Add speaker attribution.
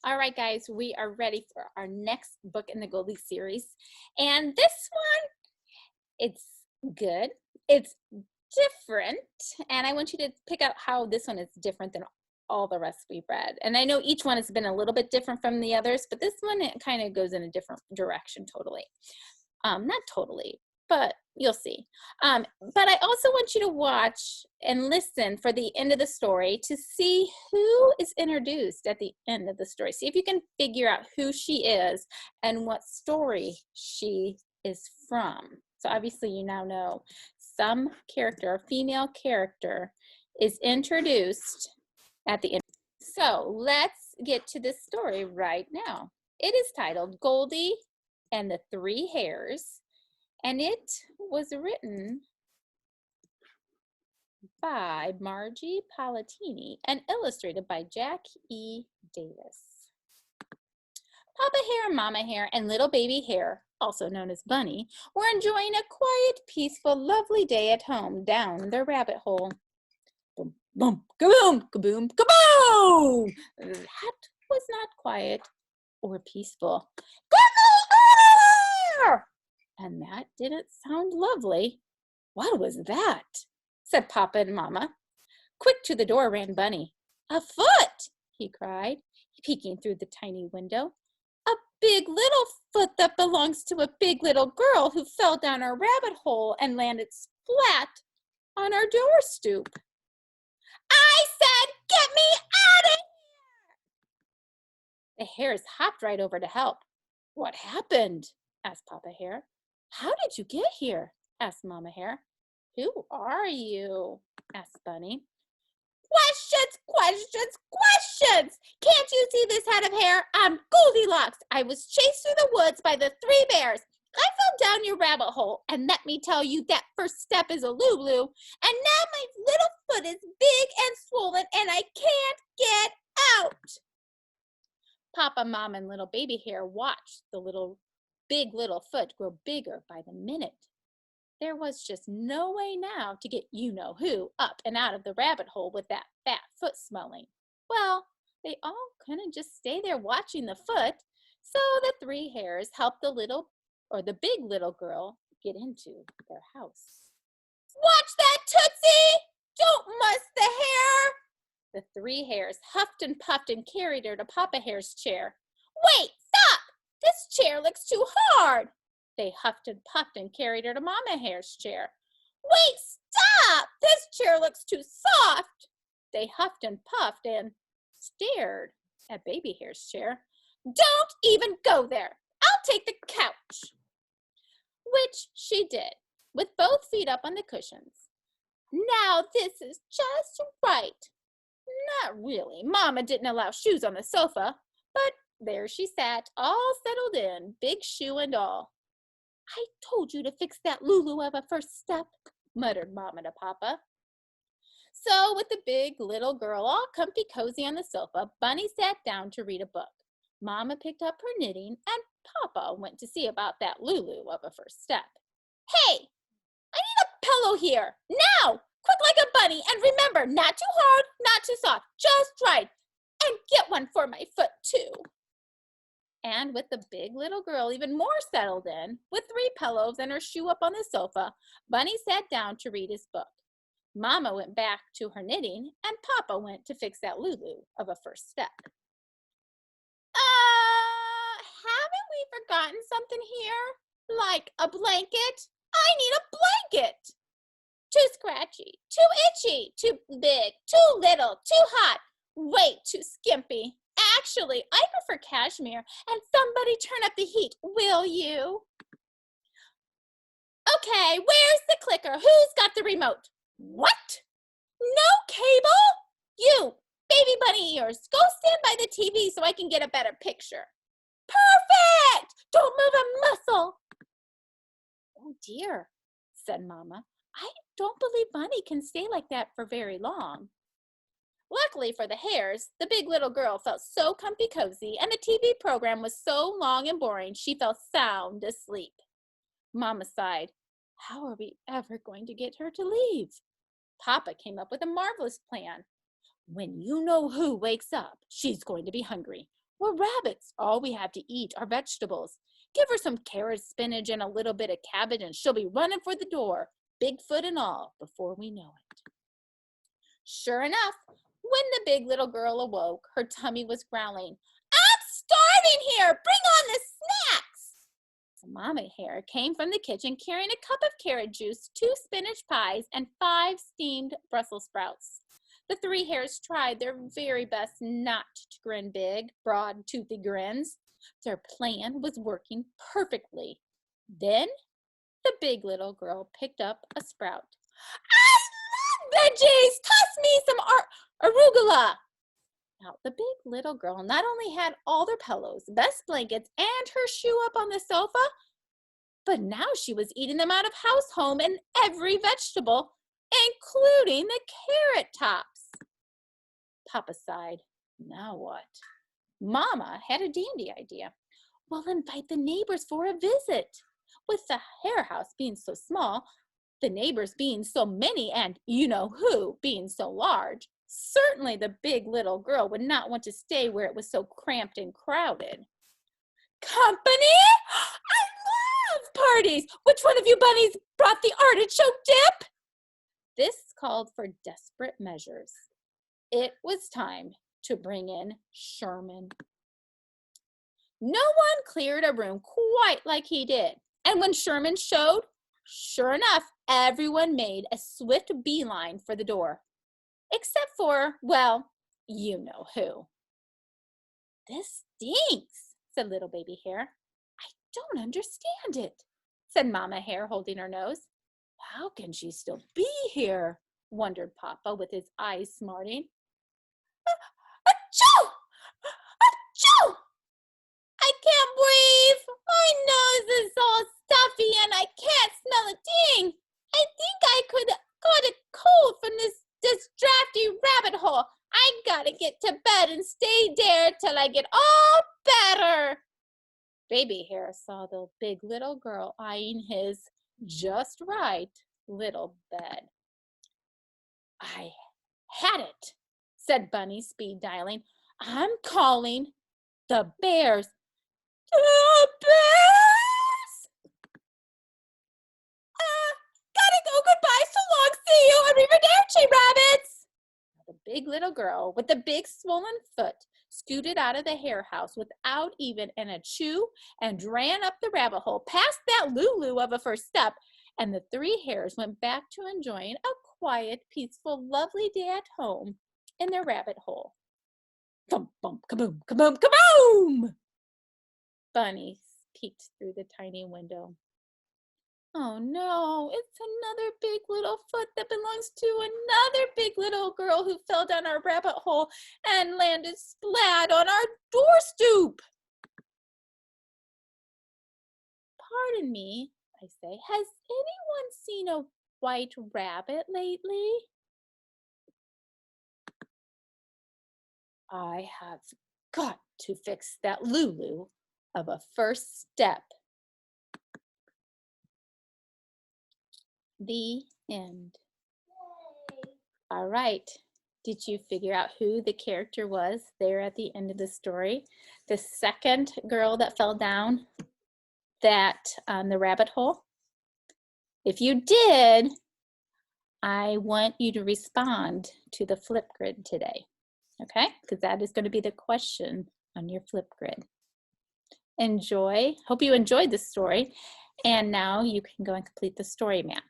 Speaker 1: All right, guys, we are ready for our next book in the Goldie series. And this one, it's good. It's different. And I want you to pick out how this one is different than all the rest we've read. And I know each one has been a little bit different from the others, but this one, it kind of goes in a different direction totally. Not totally, but you'll see. But I also want you to watch and listen for the end of the story to see who is introduced at the end of the story. See if you can figure out who she is and what story she is from. So obviously you now know some character, a female character, is introduced at the end. So let's get to this story right now. It is titled Goldie and the Three Hares, and it was written by Margie Palatini and illustrated by Jack E. Davis. Papa Hare, Mama Hare, and little baby Hare, also known as Bunny, were enjoying a quiet, peaceful, lovely day at home down their rabbit hole. Boom, boom, kaboom, kaboom, kaboom! That was not quiet or peaceful. And that didn't sound lovely. What was that? Said Papa and Mama. Quick to the door ran Bunny. A foot, he cried, peeking through the tiny window. A big little foot that belongs to a big little girl who fell down our rabbit hole and landed flat on our door stoop. I said, get me out of here! The hares hopped right over to help. What happened? Asked Papa Hare. How did you get here? Asked Mama Hare. Who are you? Asked Bunny. Questions, questions, questions! Can't you see this head of hair? I'm Goldilocks. I was chased through the woods by the three bears. I fell down your rabbit hole, and let me tell you that first step is a Lulu, and now my little foot is big and swollen, and I can't get out. Papa, Mom, and little baby Hare watched the big little foot grow bigger by the minute. There was just no way now to get you-know-who up and out of the rabbit hole with that fat foot smelling. Well, they all couldn't just stay there watching the foot, so the three hares helped the big little girl get into their house. Watch that, Tootsie! Don't muss the hair! The three hares huffed and puffed and carried her to Papa Hare's chair. Wait, stop! This chair looks too hard! They huffed and puffed and carried her to Mama Hare's chair. Wait, stop! This chair looks too soft! They huffed and puffed and stared at Baby Hare's chair. Don't even go there! I'll take the couch! Which she did, with both feet up on the cushions. Now this is just right. Not really. Mama didn't allow shoes on the sofa, but there she sat, all settled in, big shoe and all. I told you to fix that Lulu of a first step, muttered Mama to Papa. So with the big little girl all comfy cozy on the sofa, Bunny sat down to read a book. Mama picked up her knitting, and Papa went to see about that Lulu of a first step. Hey, I need a pillow here, now, quick like a bunny, and remember, not too hard, not too soft, just right, and get one for my foot too. And with the big little girl even more settled in, with 3 pillows and her shoe up on the sofa, Bunny sat down to read his book. Mama went back to her knitting, and Papa went to fix that Lulu of a first step. Haven't we forgotten something here? Like a blanket? I need a blanket! Too scratchy, too itchy, too big, too little, too hot, way too skimpy. Actually, I prefer cashmere, and somebody turn up the heat, will you? Okay, where's the clicker? Who's got the remote? What? No cable? You, baby bunny ears, go stand by the TV so I can get a better picture. Perfect! Don't move a muscle. Oh dear, said Mama. I don't believe Bunny can stay like that for very long. Luckily for the hares, the big little girl felt so comfy cozy, and the TV program was so long and boring she fell sound asleep. Mama sighed. How are we ever going to get her to leave? Papa came up with a marvelous plan. When you-know-who wakes up, she's going to be hungry. We're rabbits. All we have to eat are vegetables. Give her some carrots, spinach, and a little bit of cabbage, and she'll be running for the door, Bigfoot and all, before we know it. Sure enough, when the big little girl awoke, her tummy was growling. I'm starving here! Bring on the snacks! Mama Hare came from the kitchen carrying a cup of carrot juice, 2 spinach pies, and 5 steamed Brussels sprouts. The 3 hares tried their very best not to grin big, broad, toothy grins. Their plan was working perfectly. Then the big little girl picked up a sprout. I love veggies! Toss me some arugula! Now, the big little girl not only had all their pillows, best blankets, and her shoe up on the sofa, but now she was eating them out of house, home, and every vegetable, including the carrot tops. Papa sighed. Now what? Mama had a dandy idea. We'll invite the neighbors for a visit. With the hare house being so small, the neighbors being so many, and you-know-who being so large, certainly the big little girl would not want to stay where it was so cramped and crowded. Company? I love parties! Which one of you bunnies brought the artichoke dip? This called for desperate measures. It was time to bring in Sherman. No one cleared a room quite like he did. And when Sherman showed, sure enough, everyone made a swift beeline for the door. Except for, well, you know who. This stinks, said little baby hare. I don't understand it, said Mama Hare, holding her nose. How can she still be here? Wondered Papa with his eyes smarting. Achoo! Achoo! I can't breathe. My nose is all stuffy and I can't smell a thing. I think I could got a cold from this drafty rabbit hole. I gotta get to bed and stay there till I get all better. Baby Hare saw the big little girl eyeing his just right little bed. I had it, said Bunny, speed dialing. I'm calling the bears. The bears! Gotta go. Goodbye. So long. See you. Arrivederci, rabbits. The big little girl with the big swollen foot scooted out of the hare house without even an achoo and ran up the rabbit hole past that Lulu of a first step, and the 3 hares went back to enjoying a quiet, peaceful, lovely day at home in their rabbit hole. Thump, bump, kaboom, kaboom, kaboom! Bunny peeked through the tiny window. Oh no, it's another big little foot that belongs to another big little girl who fell down our rabbit hole and landed splat on our door stoop. Pardon me, I say, has anyone seen a white rabbit lately? I have got to fix that Lulu of a first step. The end. Yay. All right. Did you figure out who the character was there at the end of the story? The second girl that fell down the rabbit hole? If you did, I want you to respond to the flip grid today, okay? Because that is going to be the question on your flip grid. Enjoy. Hope you enjoyed this story. And now you can go and complete the story map.